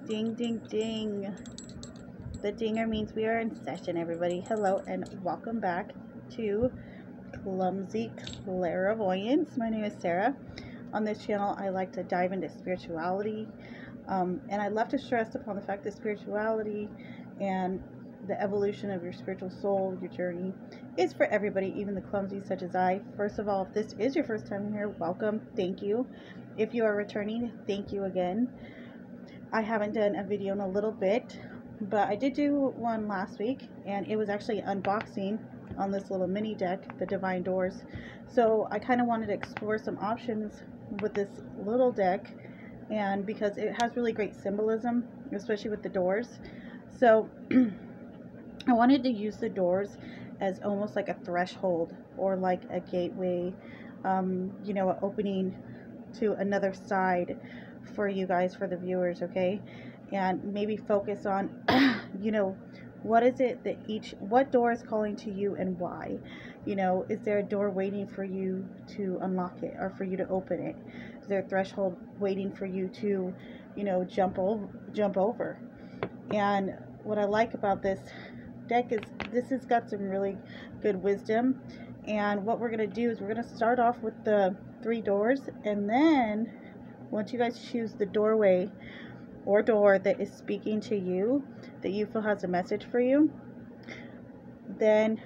Ding, ding, ding. The dinger means we are in session, everybody. Hello and welcome back to Clumsy Clairvoyance. My name is Sarah. On this channel, I like to dive into spirituality. And I love to stress upon the fact that spirituality and the evolution of your spiritual soul, your journey, is for everybody, even the clumsy such as I. First of all, if this is your first time here, welcome. Thank you. If you are returning, thank you again. I haven't done a video in a little bit, but I did do one last week, and it was actually unboxing on this little mini deck, the Divine Doors. So I kind of wanted to explore some options with this little deck, and because it has really great symbolism, especially with the doors. So I wanted to use the doors as almost like a threshold or like a gateway, you know, an opening to another side for you guys, for the viewers, okay? And maybe focus on, you know, what is it that what door is calling to you and why? You know, is there a door waiting for you to unlock it or for you to open it? Is there a threshold waiting for you to, you know, jump over? And what I like about this deck is this has got some really good wisdom. And what we're going to do is we're going to start off with the 3 doors, and then once you guys choose the doorway or door that is speaking to you, that you feel has a message for you, then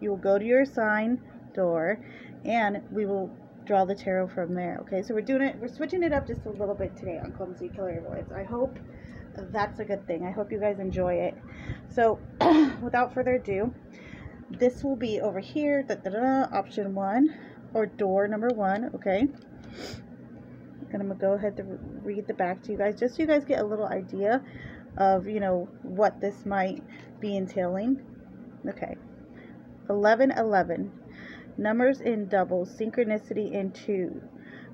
you will go to your assigned door and we will draw the tarot from there. Okay, so we're switching it up just a little bit today on Clumsy Clairvoyance. I hope that's a good thing. I hope you guys enjoy it. So without further ado, this will be over here, option 1 or door number 1, okay? And I'm going to go ahead and read the back to you guys, just so you guys get a little idea of, you know, what this might be entailing. Okay. 1111. Numbers in doubles. Synchronicity in 2.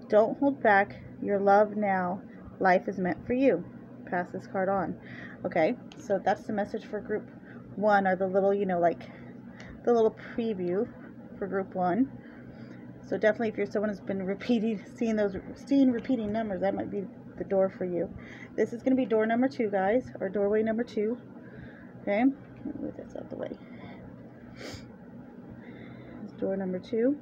Don't hold back. Your love now. Life is meant for you. Pass this card on. Okay. So that's the message for group 1, or the little, you know, like the little preview for group 1. So definitely, if you're someone who's been seeing repeating numbers, that might be the door for you. This is going to be door number 2, guys, or doorway number 2. Okay, move this out the way. It's door number 2.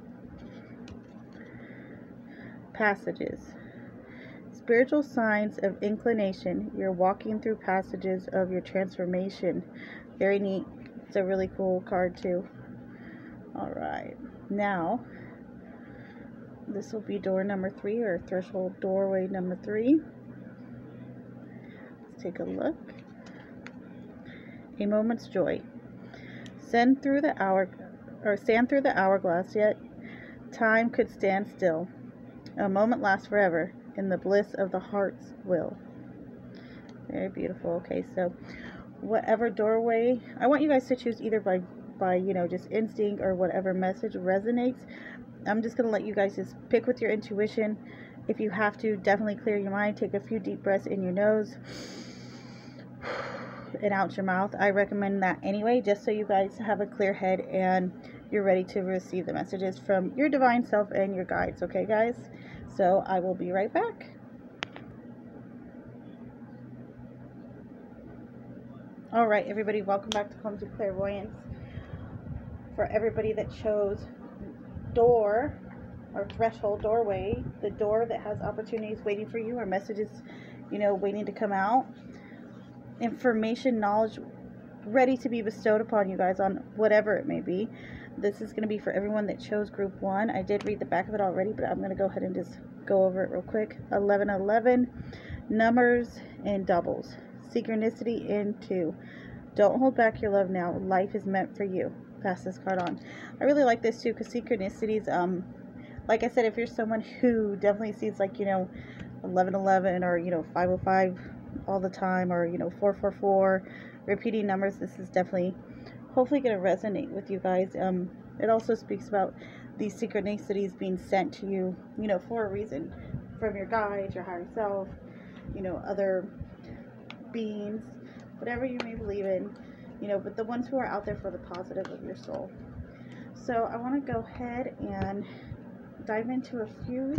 Passages. Spiritual signs of inclination. You're walking through passages of your transformation. Very neat. It's a really cool card too. All right, now this will be door number 3, or threshold doorway number 3. Let's take a look. A moment's joy. Stand through the hourglass, yet time could stand still. A moment lasts forever in the bliss of the heart's will. Very beautiful. Okay, so whatever doorway, I want you guys to choose either by you know, just instinct or whatever message resonates. I'm just going to let you guys just pick with your intuition. If you have to, definitely clear your mind. Take a few deep breaths in your nose and out your mouth. I recommend that anyway, just so you guys have a clear head and you're ready to receive the messages from your divine self and your guides. Okay, guys? So I will be right back. All right, everybody, welcome back to Clumsy Clairvoyance. For everybody that chose door or threshold doorway, the door that has opportunities waiting for you, or messages, you know, waiting to come out, information, knowledge ready to be bestowed upon you guys on whatever it may be. This is going to be for everyone that chose group 1. I did read the back of it already, but I'm going to go ahead and just go over it real quick. 1111. Numbers in doubles. Synchronicity in 2. Don't hold back your love now. Life is meant for you. Pass this card on. I really like this too, because synchronicities, like I said, if you're someone who definitely sees, like, you know, 1111 or, you know, 505 all the time, or, you know, 444, repeating numbers, this is definitely hopefully going to resonate with you guys. It also speaks about these synchronicities being sent to you, you know, for a reason, from your guides, your higher self, you know, other beings, whatever you may believe in, you know, but the ones who are out there for the positive of your soul. So I want to go ahead and dive into a few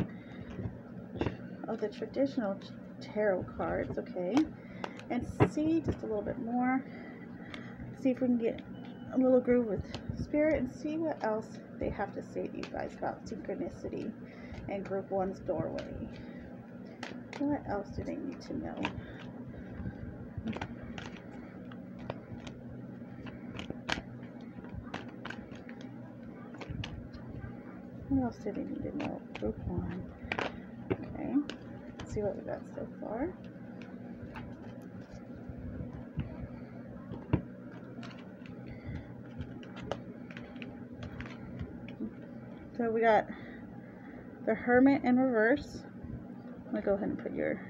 of the traditional tarot cards, okay, and see just a little bit more. See if we can get a little groove with spirit and see what else they have to say to you guys about synchronicity and group one's doorway. What else do they need to know? What else do they need to know? Group one. Okay. Let's see what we got so far. So we got the Hermit in reverse. I'm going to go ahead and put your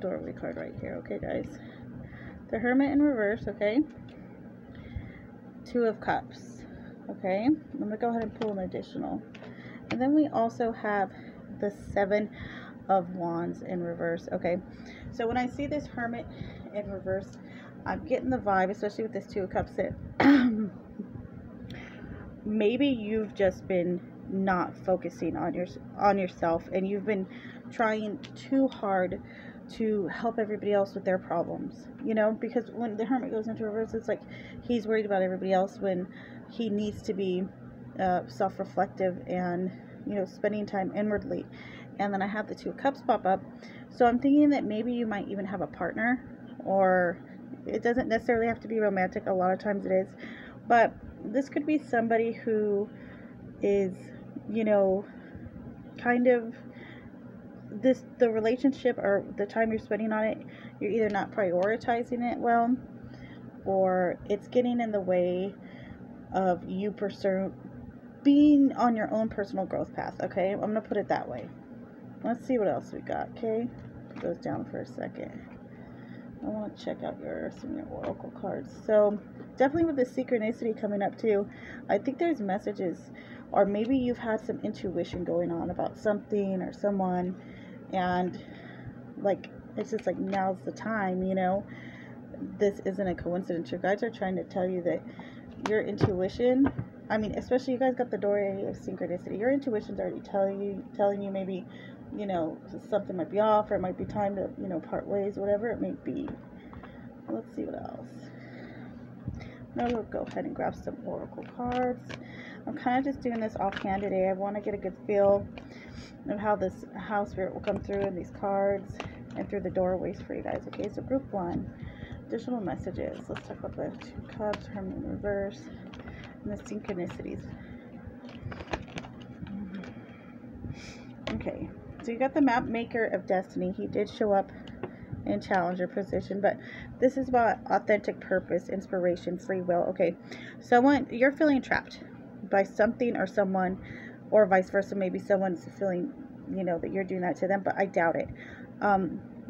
doorway card right here, okay, guys? The Hermit in reverse, okay? Two of Cups, okay? I'm going to go ahead and pull an additional. And then we also have the Seven of Wands in reverse, okay? So when I see this Hermit in reverse, I'm getting the vibe, especially with this Two of Cups, that maybe you've just been not focusing on yourself, and you've been trying too hard to help everybody else with their problems, you know, because when the Hermit goes into reverse, it's like he's worried about everybody else when he needs to be self-reflective and, you know, spending time inwardly. And then I have the Two of Cups pop up, so I'm thinking that maybe you might even have a partner, or it doesn't necessarily have to be romantic. A lot of times it is, but this could be somebody who is, you know, kind of the relationship or the time you're spending on it, you're either not prioritizing it well, or it's getting in the way of you being on your own personal growth path, okay? I'm going to put it that way. Let's see what else we got, okay? Put those down for a second. I want to check out some of your oracle cards. So definitely with the synchronicity coming up too, I think there's messages, or maybe you've had some intuition going on about something or someone, and like it's just like now's the time, you know. This isn't a coincidence. Your guides are trying to tell you that your intuition, I mean, especially you guys got the doorway of synchronicity, your intuition's already telling you maybe, you know, something might be off, or it might be time to, you know, part ways, whatever it may be. Let's see what else. Now we'll go ahead and grab some oracle cards. I'm kind of just doing this offhand today. I want to get a good feel of how spirit will come through in these cards and through the doorways for you guys. Okay, so group one, additional messages. Let's talk about the Two Cups, Hermit in reverse, and the synchronicities. Okay, so you got the Map Maker of Destiny. He did show up in Challenger position, but this is about authentic purpose, inspiration, free will. Okay, so you're feeling trapped by something or someone, or vice versa. Maybe someone's feeling, you know, that you're doing that to them, but I doubt it.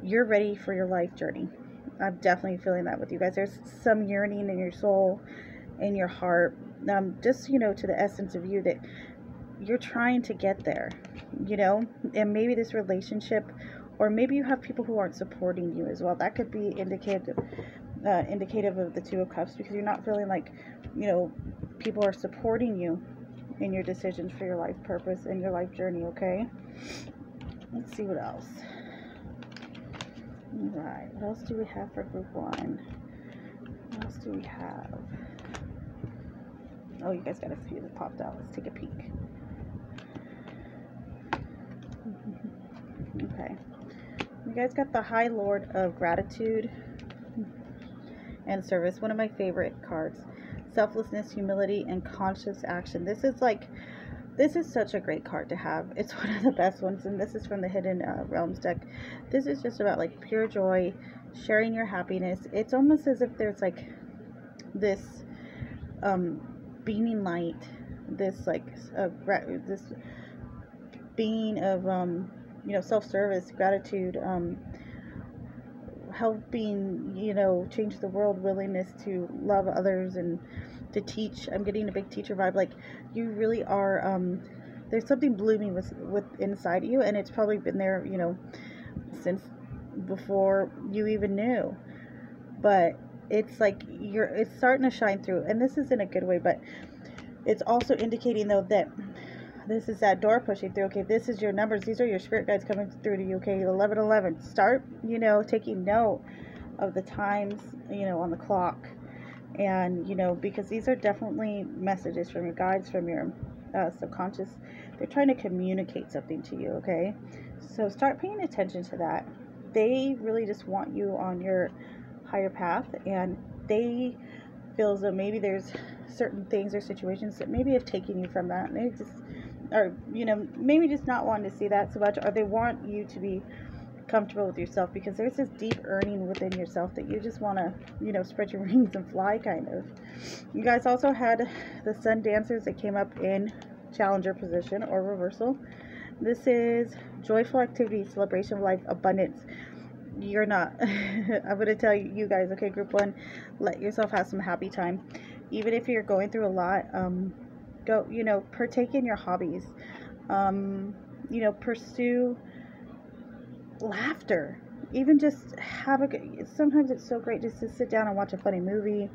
You're ready for your life journey. I'm definitely feeling that with you guys. There's some yearning in your soul, in your heart, just, you know, to the essence of you, that you're trying to get there, you know. And maybe this relationship, or maybe you have people who aren't supporting you as well. That could be indicative of the Two of Cups, because you're not feeling like, you know, people are supporting you in your decisions for your life purpose and your life journey, okay? Let's see what else. Alright, what else do we have for group one? What else do we have? Oh, you guys got a few that popped out. Let's take a peek. Okay. You guys got the High Lord of Gratitude and Service. One of my favorite cards. Selflessness, humility, and conscious action. This is such a great card to have. It's one of the best ones, and this is from the Hidden Realms deck. This is just about like pure joy, sharing your happiness. It's almost as if there's like this beaming light, this like this being of you know, self-service, gratitude, helping, you know, change the world, willingness to love others and to teach. I'm getting a big teacher vibe. Like, you really are, there's something blooming with inside you, and it's probably been there, you know, since before you even knew. But it's like it's starting to shine through, and this is in a good way, but it's also indicating though that This is that door pushing through. Okay, this is your numbers. These are your spirit guides coming through to you. Okay, 1111. Start, taking note of the times, on the clock. And, because these are definitely messages from your guides, from your subconscious. They're trying to communicate something to you, okay? So start paying attention to that. They really just want you on your higher path, and they feel as though maybe there's certain things or situations that maybe have taken you from that. And they just are, maybe just not wanting to see that so much, or they want you to be comfortable with yourself, because there's this deep yearning within yourself that you just want to, spread your wings and fly, kind of. You guys also had the sun dancers that came up in challenger position or reversal. This is joyful activity, celebration of life, abundance. You're not. I'm going to tell you guys, okay, group 1, let yourself have some happy time. Even if you're going through a lot, go, partake in your hobbies. Pursue laughter. Even just have sometimes it's so great just to sit down and watch a funny movie.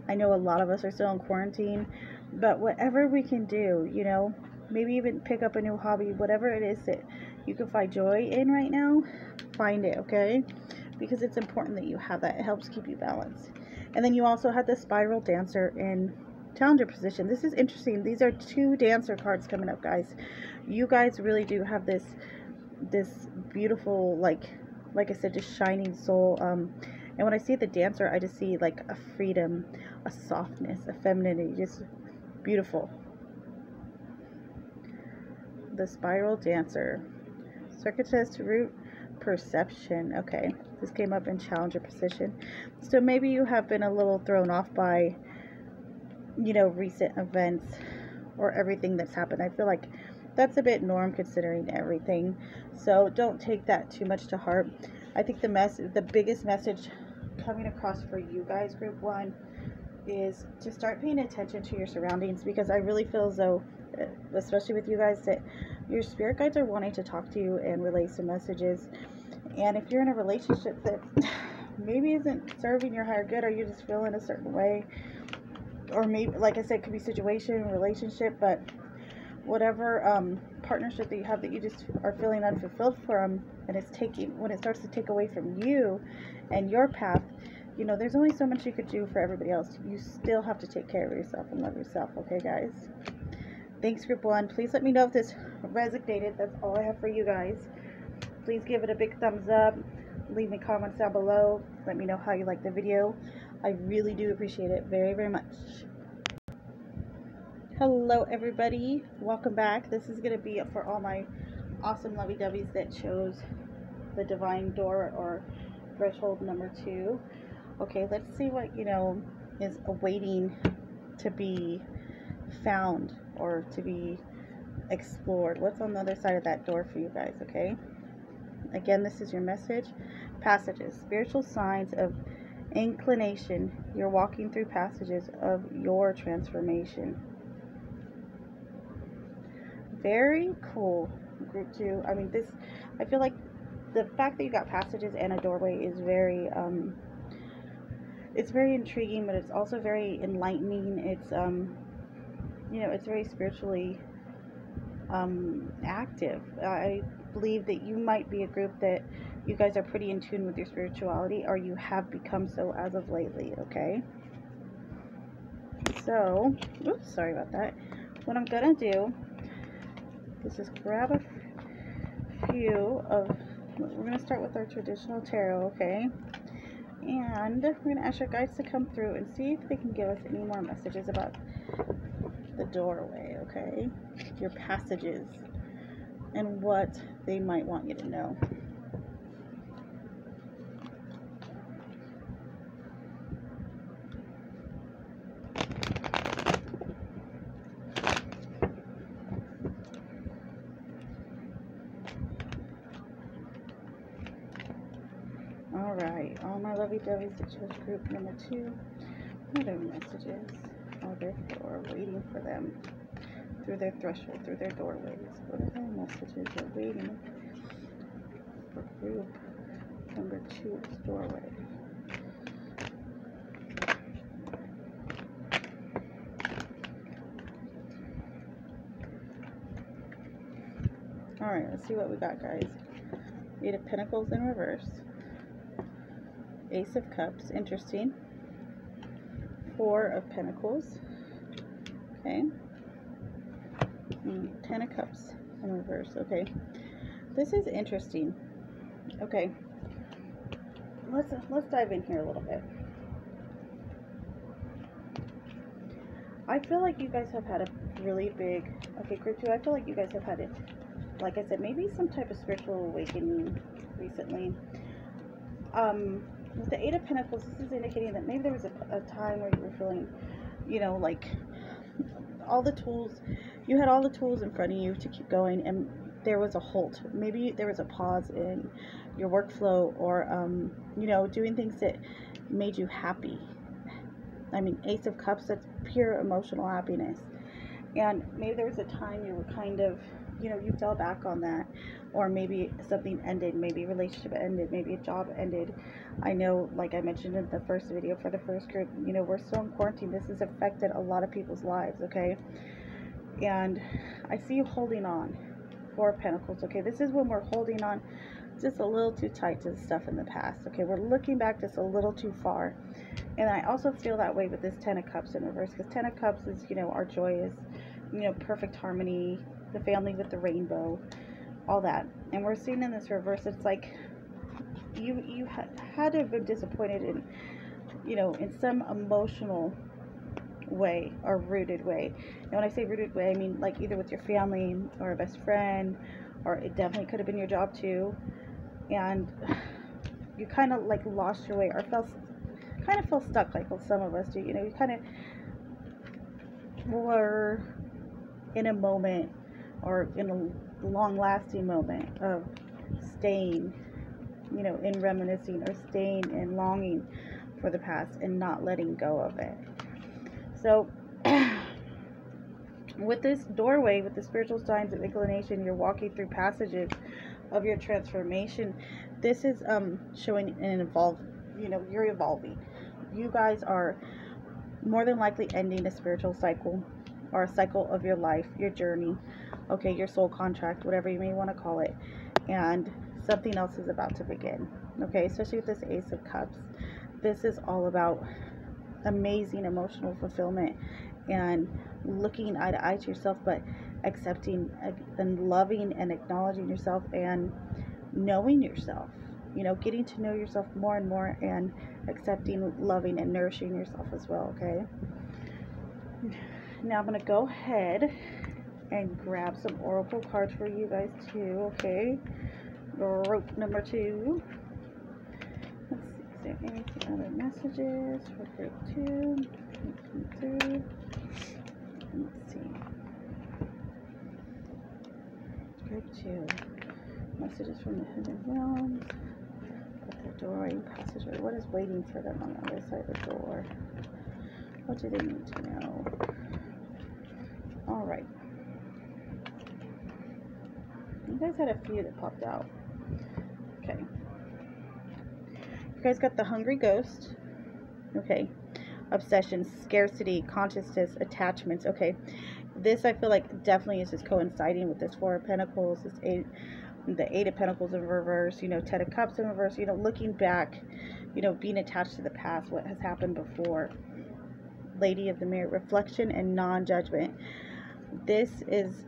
I know a lot of us are still in quarantine, but whatever we can do, maybe even pick up a new hobby, whatever it is that you can find joy in right now, find it, okay? Because it's important that you have that. It helps keep you balanced. And then you also had the spiral dancer in challenger position. This is interesting. These are 2 dancer cards coming up, guys. You guys really do have this beautiful, like I said, just shining soul. And when I see the dancer, I just see like a freedom, a softness, a femininity, just beautiful. The spiral dancer, circuitous root perception. Okay, this came up in challenger position. So maybe you have been a little thrown off by, recent events or everything that's happened. I feel like that's a bit norm considering everything. So don't take that too much to heart. I think the biggest message coming across for you guys, group 1, is to start paying attention to your surroundings, because I really feel as though, especially with you guys, that your spirit guides are wanting to talk to you and relay some messages. And if you're in a relationship that maybe isn't serving your higher good, or you're just feeling a certain way, or maybe, like I said, it could be situation, relationship, but whatever partnership that you have that you just are feeling unfulfilled from, and when it starts to take away from you and your path, there's only so much you could do for everybody else. You still have to take care of yourself and love yourself, okay, guys? Thanks, group 1. Please let me know if this resonated. That's all I have for you guys. Please give it a big thumbs up. Leave me comments down below. Let me know how you like the video. I really do appreciate it very, very much. Hello everybody, welcome back. This is going to be for all my awesome lovey-doveys that chose the divine door or threshold number 2. Okay, let's see what is awaiting to be found or to be explored. What's on the other side of that door for you guys? Okay, again, this is your message. Passages, spiritual signs of inclination. You're walking through passages of your transformation. Very cool, group 2. I mean, I feel like the fact that you got passages and a doorway is very, it's very intriguing, but it's also very enlightening. It's, it's very spiritually, active. I believe that you might be a group that you guys are pretty in tune with your spirituality, or you have become so as of lately, okay? So, oops, sorry about that. What I'm gonna do is just grab a few of, we're going to start with our traditional tarot, okay? And we're going to ask our guides to come through and see if they can give us any more messages about the doorway, okay? Your passages and what they might want you to know. Alright, all my lovey-doveys that chose group number 2, what are messages are there for, waiting for them through their threshold, through their doorways? What are their messages are waiting for group number 2's doorway? Alright, let's see what we got, guys. Eight of Pentacles in reverse. Ace of Cups, interesting. Four of Pentacles. Okay. 10 of Cups in reverse. Okay. This is interesting. Okay. Let's dive in here a little bit. I feel like you guys have had a really big, okay, group 2, I feel like you guys have had it, like I said, maybe some type of spiritual awakening recently. With the Eight of Pentacles, this is indicating that maybe there was a time where you were feeling, you know, like all the tools, you had all the tools in front of you to keep going, and there was a halt. Maybe there was a pause in your workflow, or, you know, doing things that made you happy. I mean, Ace of Cups, that's pure emotional happiness. And maybe there was a time you were kind of, you know, you fell back on that, or maybe something ended, maybe a relationship ended, maybe a job ended. I know, like I mentioned in the first video for the first group, you know, we're still in quarantine. This has affected a lot of people's lives, okay? And I see you holding on. Four of Pentacles, okay? This is when we're holding on just a little too tight to the stuff in the past, okay? We're looking back just a little too far. And I also feel that way with this 10 of Cups in reverse, because 10 of Cups is, you know, our joyous, you know, perfect harmony, the family with the rainbow, all that. And we're seeing in this reverse, it's like you had to have been disappointed in, you know, in some emotional way or rooted way. And when I say rooted way, I mean like either with your family or a best friend, or it definitely could have been your job too. And you kind of like lost your way, or kind of feel stuck, like some of us do. You know, you kind of were in a moment, or in a long-lasting moment of staying, you know, in reminiscing, or staying in longing for the past and not letting go of it. So with this doorway, with the spiritual signs of inclination, you're walking through passages of your transformation. This is showing an you know, you're evolving. You guys are more than likely ending a spiritual cycle, or a cycle of your life, your journey, okay, your soul contract, whatever you may want to call it, and something else is about to begin, okay? Especially with this Ace of Cups, this is all about amazing emotional fulfillment and looking eye to eye to yourself, but accepting and loving and acknowledging yourself and knowing yourself, you know, getting to know yourself more and more, and accepting, loving, and nourishing yourself as well, okay? Now I'm going to go ahead and grab some oracle cards for you guys too, okay? Group number 2. Let's see, is there any other messages for group 2? Let's see. Group 2. Messages from the hidden realms. Put the doorway and passageway. What is waiting for them on the other side of the door? What do they need to know? Alright. You guys had a few that popped out. Okay. You guys got the Hungry Ghost. Okay. Obsession, scarcity, consciousness, attachments. Okay. This I feel like definitely is just coinciding with this Four of Pentacles, this the Eight of Pentacles in reverse, you know, 10 of Cups in reverse, you know, looking back, you know, being attached to the past, what has happened before. Lady of the Mirror, reflection and non-judgment. This is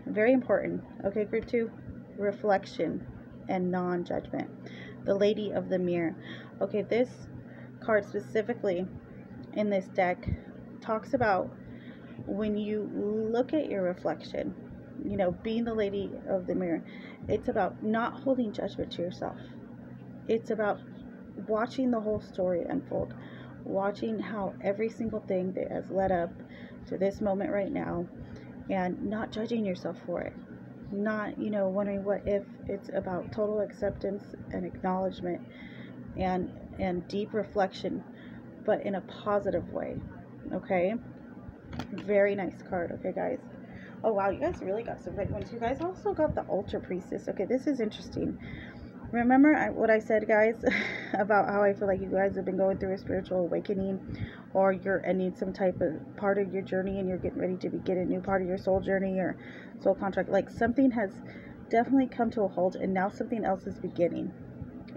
very important, okay, group 2, reflection and non-judgment. The Lady of the Mirror. Okay, this card specifically in this deck talks about when you look at your reflection, you know, being the Lady of the Mirror, it's about not holding judgment to yourself. It's about watching the whole story unfold, watching how every single thing that has led up to this moment right now, and not judging yourself for it, not, you know, wondering what if. It's about total acceptance and acknowledgement and deep reflection, but in a positive way, okay? Very nice card, okay, guys? Oh, wow, you guys really got some great ones. You guys also got the Ultra Priestess. Okay, this is interesting. Remember what I said, guys, about how I feel like you guys have been going through a spiritual awakening, or you're ending some type of part of your journey and you're getting ready to begin a new part of your soul journey or soul contract. Like something has definitely come to a halt, and now something else is beginning.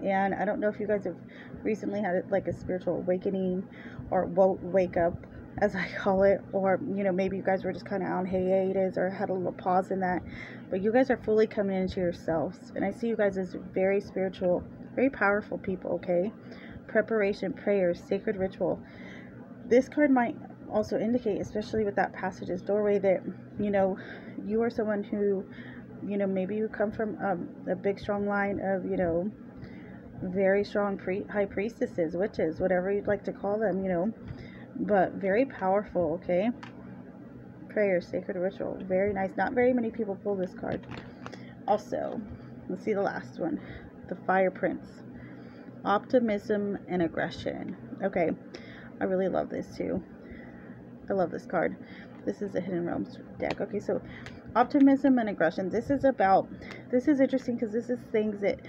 And I don't know if you guys have recently had like a spiritual awakening, or wake up, as I call it, or maybe you guys were just kind of on hiatus or had a little pause in that, but you guys are fully coming into yourselves, and I see you guys as very spiritual, very powerful people. Okay, preparation, prayers, sacred ritual. This card might also indicate, especially with that passage's doorway, that you are someone who, maybe you come from a big strong line of very strong high priestesses, witches, whatever you'd like to call them, but very powerful. Okay, prayer, sacred ritual, very nice. Not very many people pull this card. Also, let's see the last one, the Fire Prince, optimism and aggression. Okay, I really love this too. I love this card. This is a Hidden Realms deck. Okay, so optimism and aggression. This is interesting because this is things that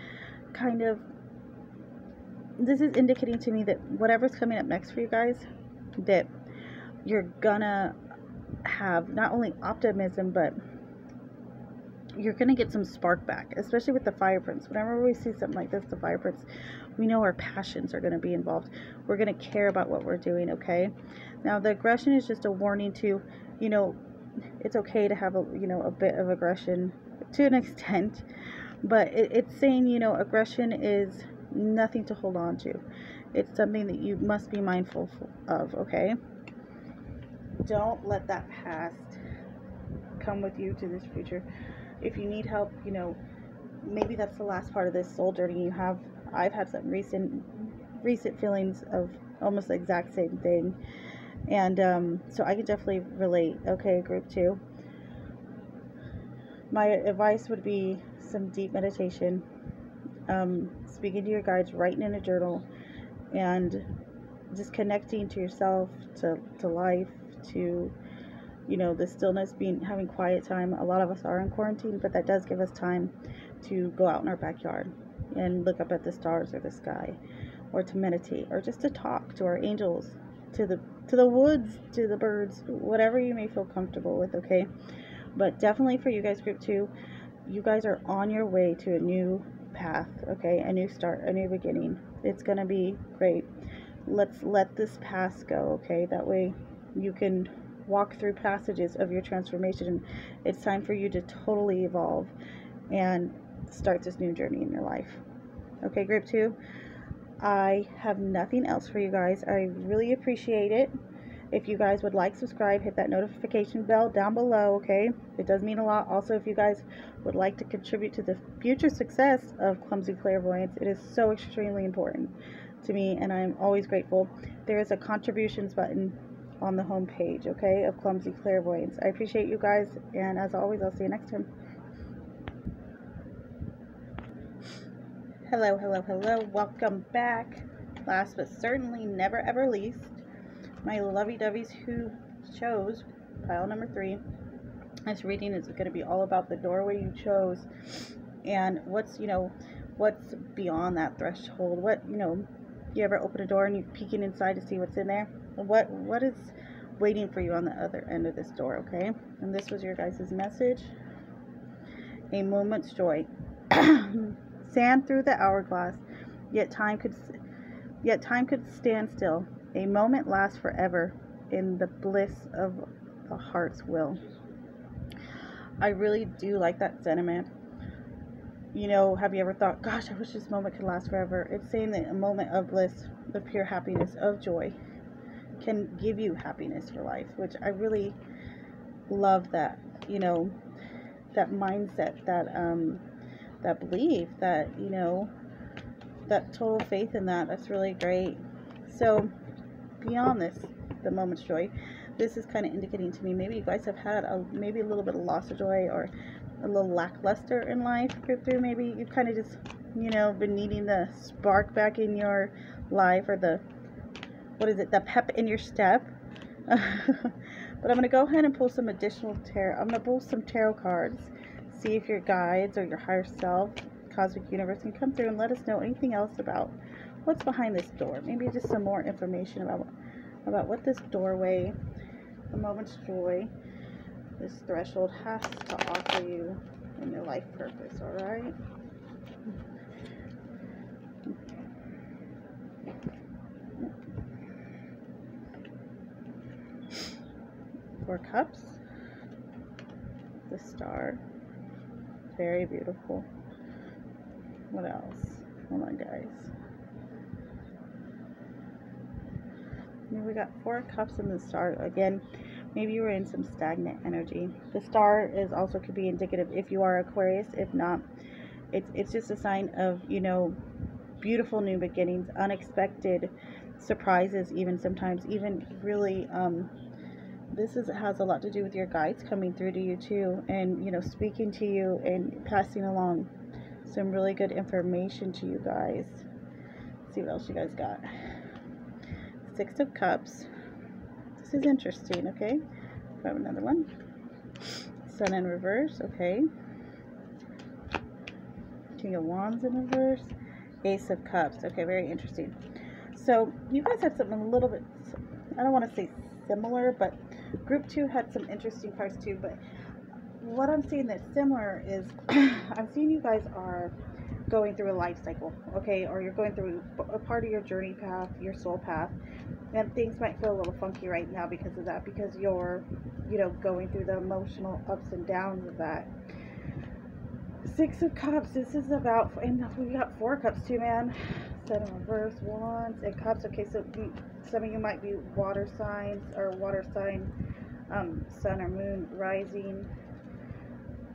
kind of, this is indicating to me that whatever's coming up next for you guys, that you're gonna have not only optimism, but you're gonna get some spark back, especially with the Fire Prince. Whenever we see something like this, the Fire Prince, we know our passions are gonna be involved. We're gonna care about what we're doing. Okay, now the aggression is just a warning to, it's okay to have a bit of aggression to an extent, but it's saying, aggression is nothing to hold on to. It's something that you must be mindful of. Okay, don't let that past come with you to this future. If you need help, maybe that's the last part of this soul journey you have. I've had some recent feelings of almost the exact same thing, and so I can definitely relate. Okay, group 2, my advice would be some deep meditation, speaking to your guides, writing in a journal, and just connecting to yourself, to life, to the stillness, having quiet time. A lot of us are in quarantine, but that does give us time to go out in our backyard and look up at the stars or the sky, or to meditate, or just to talk to our angels, to the woods, to the birds, whatever you may feel comfortable with. Okay, but definitely for you guys, group 2, you guys are on your way to a new path. Okay, a new start, a new beginning. It's gonna be great. Let's let this past go. Okay, that way you can walk through passages of your transformation. It's time for you to totally evolve and start this new journey in your life. Okay, group 2, I have nothing else for you guys. I really appreciate it. If you guys would like, subscribe, hit that notification bell down below. Okay, it does mean a lot. Also, if you guys would like to contribute to the future success of Clumsy Clairvoyance, it is so extremely important to me, and I'm always grateful. There is a contributions button on the home page, okay, of Clumsy Clairvoyance. I appreciate you guys, and as always, I'll see you next time. Hello, hello, hello. Welcome back. Last but certainly never ever least, my lovey-doveys who chose pile number 3. This reading is going to be all about the doorway you chose, and what's beyond that threshold. What, you ever open a door and you're peeking inside to see what's in there? What is waiting for you on the other end of this door? Okay, and this was your guys' message. A moment's joy. Sand through the hourglass, yet time could stand still. A moment lasts forever in the bliss of the heart's will. I really do like that sentiment. Have you ever thought, gosh, I wish this moment could last forever? It's saying that a moment of bliss, of pure happiness, of joy, can give you happiness for life, which I really love. That that mindset, that belief, that that total faith in that. That's really great. So beyond this, the moment's joy, this is kind of indicating to me, maybe you guys have had maybe a little bit of loss of joy, or a little lackluster in life. Group 3, maybe you've kind of just been needing the spark back in your life, or the pep in your step. But I'm going to go ahead and pull some additional tarot. I'm going to pull some tarot cards, see if your guides or your higher self, cosmic universe, can come through and let us know anything else about what's behind this door. Maybe just some more information about what this doorway, the moment's joy, this threshold has to offer you. and your life purpose, all right? Four Cups, the Star, very beautiful. What else? Hold on, guys. We got Four Cups and the Star. Again, maybe you were in some stagnant energy. The Star is also could be indicative if you are Aquarius. If not, it's just a sign of, you know, beautiful new beginnings, unexpected surprises, even sometimes, even really this has a lot to do with your guides coming through to you too, and, you know, speaking to you and passing along some really good information to you guys. Let's see what else you guys got. Six of Cups. This is interesting. Okay, grab another one. Sun in reverse. Okay. King of Wands in reverse. Ace of Cups. Okay, very interesting. So you guys had something a little bit, I don't want to say similar, but group 2 had some interesting parts too. But what I'm seeing that's similar is I'm seeing you guys are going through a life cycle, okay, or you're going through a part of your journey path, your soul path, and things might feel a little funky right now because of that, because you're, you know, going through the emotional ups and downs of that. Six of Cups, this is about, and we got Four Cups too, man. Set in reverse, Wands and Cups. Okay, so some of you might be water signs, or water sign, sun or moon rising.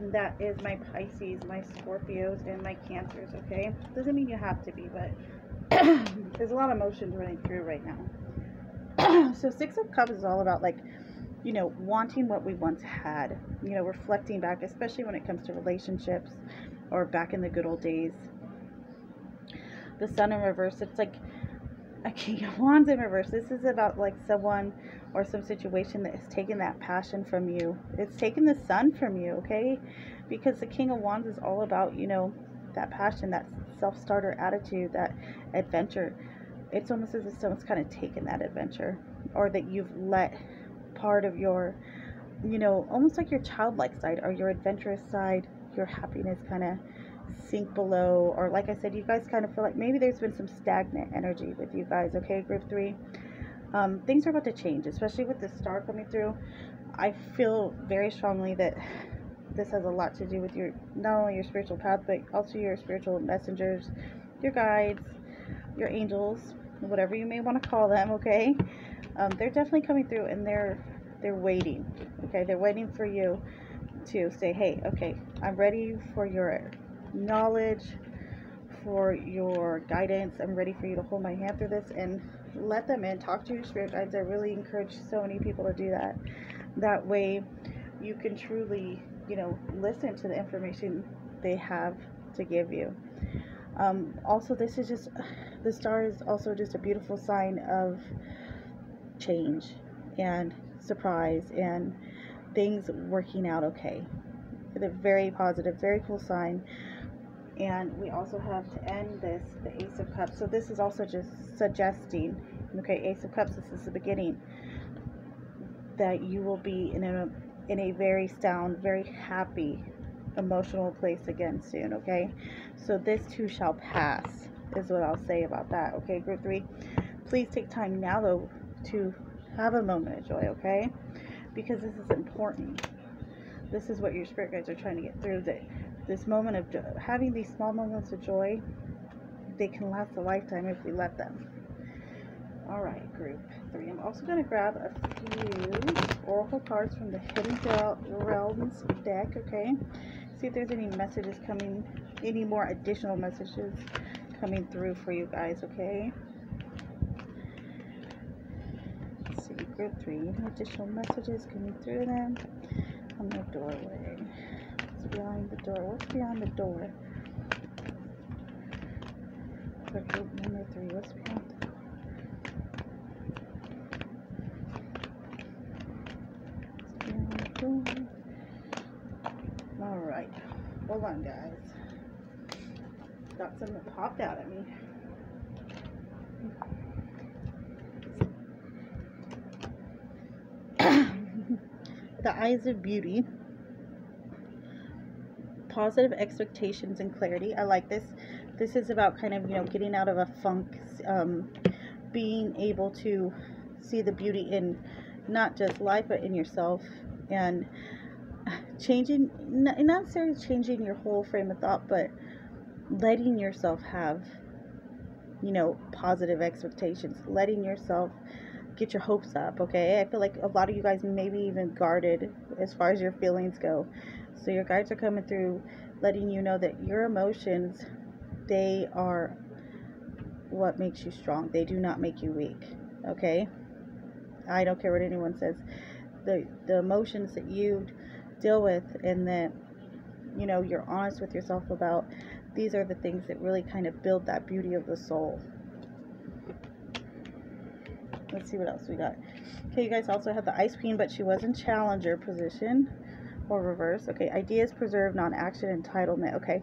That is my Pisces, my Scorpios, and my Cancers, okay? Doesn't mean you have to be, but there's a lot of emotions running through right now. So Six of Cups is all about, like, you know, wanting what we once had, you know, reflecting back, especially when it comes to relationships or back in the good old days. The Sun in reverse, it's like a King of Wands in reverse. This is about, like, someone or some situation that has taken that passion from you. It's taken the sun from you, okay? Because the King of Wands is all about, you know, that passion, that self-starter attitude, that adventure. It's almost as if someone's kind of taken that adventure, or that you've let part of your, you know, almost like your childlike side or your adventurous side, your happiness kind of sink below. Or like I said, you guys kind of feel like maybe there's been some stagnant energy with you guys, okay, group 3. Things are about to change, especially with the Star coming through. I feel very strongly that this has a lot to do with your, not only your spiritual path, but also your spiritual messengers, your guides, your angels, whatever you may want to call them, okay? They're definitely coming through, and they're waiting, okay? They're waiting for you to say, hey, okay, I'm ready for your knowledge, for your guidance. I'm ready for you to hold my hand through this, and let them in. Talk to your spirit guides. I really encourage so many people to do that. That way you can truly, you know, listen to the information they have to give you. Also, this is just, the Star is also just a beautiful sign of change and surprise and things working out okay. It's a very positive, very cool sign. And we also have, to end this, the Ace of Cups. So this is also just suggesting, okay, Ace of Cups, this is the beginning, that you will be in a very sound, very happy, emotional place again soon, okay? So this too shall pass, is what I'll say about that, okay, group 3? Please take time now, though, to have a moment of joy, okay? Because this is important. This is what your spirit guides are trying to get through, that this moment of having these small moments of joy, they can last a lifetime if we let them. All right, group 3. I'm also going to grab a few oracle cards from the Hidden Realms deck, okay? See if there's any messages coming, any more additional messages coming through for you guys, okay? Let's see, group 3, any additional messages coming through them on the doorway. What's behind the door? What's beyond the door? For group number 3, what's beyond the door? What's beyond the door? Alright. Hold on, guys. Got something that popped out at me. The Eyes of Beauty. positive expectations and clarity. I like this. This is about kind of, getting out of a funk, being able to see the beauty in not just life, but in yourself, and changing, not necessarily changing your whole frame of thought, but letting yourself have, positive expectations, letting yourself get your hopes up. Okay, I feel like a lot of you guys maybe even guarded as far as your feelings go, so your guides are coming through, letting you know that your emotions, they are what makes you strong. They do not make you weak. Okay, I don't care what anyone says. The emotions that you deal with, and that you're honest with yourself about, these are the things that really kind of build that beauty of the soul. Let's see what else we got. Okay, you guys also have the Ice Queen, but she was in Challenger position or reverse. Okay, ideas preserved, non-action, entitlement. Okay,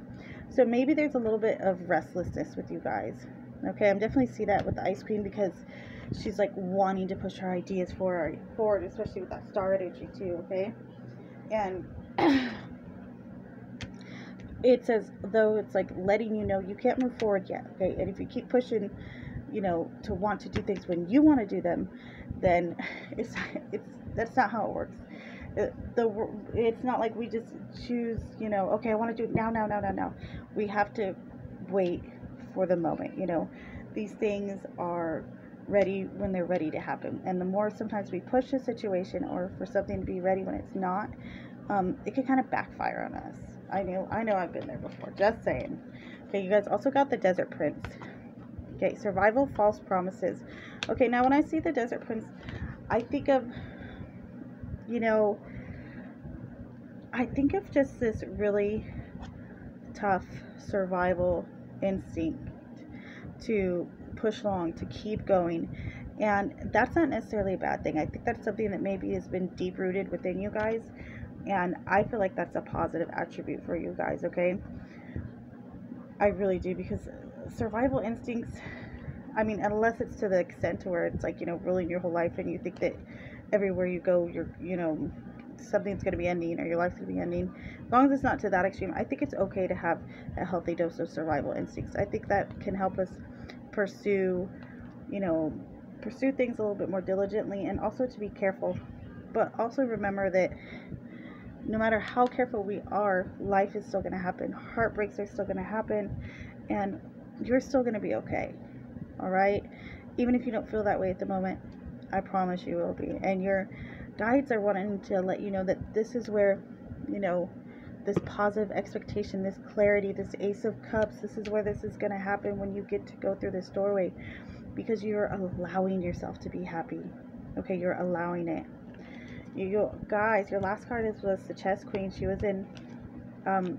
so maybe there's a little bit of restlessness with you guys. Okay, I'm definitely see that with the Ice Queen, because she's like wanting to push her ideas forward, especially with that star energy too. Okay, and it's as though it's like letting you know you can't move forward yet. Okay, and if you keep pushing, to want to do things when you want to do them, then it's that's not how it works. It's not like we just choose, okay, I want to do it now. We have to wait for the moment. These things are ready when they're ready to happen, and the more sometimes we push a situation or for something to be ready when it's not, it can kind of backfire on us. I know I've been there before, just saying. Okay, you guys also got the Desert Prince. Okay, survival, false promises. Okay, now when I see the Desert Prince, I think of, just this really tough survival instinct to push along, to keep going. And that's not necessarily a bad thing. I think that's something that maybe has been deep rooted within you guys. And I feel like that's a positive attribute for you guys, okay? I really do, because survival instincts, I mean, unless it's to the extent to where it's like, ruling your whole life, and you think that everywhere you go, you're, something's going to be ending, or your life's going to be ending. As long as it's not to that extreme, I think it's okay to have a healthy dose of survival instincts. I think that can help us pursue things a little bit more diligently, and also to be careful. But also remember that no matter how careful we are, life is still going to happen. Heartbreaks are still going to happen, and you're still going to be okay. All right? Even if you don't feel that way at the moment, I promise you will be. And your guides are wanting to let you know that this is where, this positive expectation, this clarity, this Ace of Cups, this is where this is going to happen when you get to go through this doorway, because you're allowing yourself to be happy. Okay, you're allowing it. You guys, your last card was the Chess Queen. She was in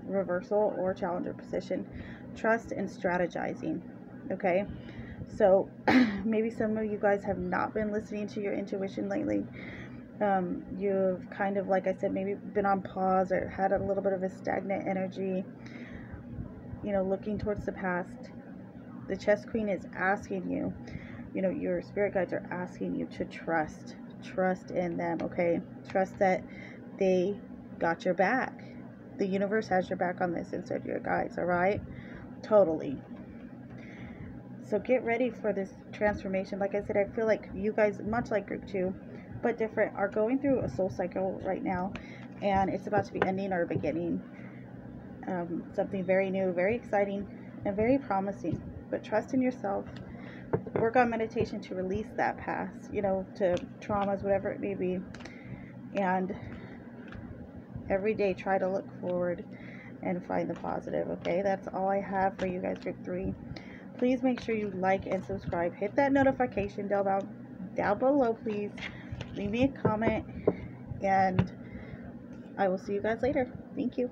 reversal or Challenger position. Trust and strategizing. Okay, so maybe some of you guys have not been listening to your intuition lately. You've kind of, like I said, maybe been on pause or had a little bit of a stagnant energy, looking towards the past. The Chess Queen is asking you, your spirit guides are asking you to trust in them. Okay, trust that they got your back. The universe has your back on this, and so do your guides. All right, totally. So get ready for this transformation. Like I said, I feel like you guys, much like group 2 but different, are going through a soul cycle right now, and it's about to be ending or beginning something very new, very exciting, and very promising. But trust in yourself. Work on meditation to release that past, to traumas, whatever it may be. And every day try to look forward and find the positive. Okay, that's all I have for you guys, group 3. Please make sure you like and subscribe. Hit that notification bell down below, please. Leave me a comment, and I will see you guys later. Thank you.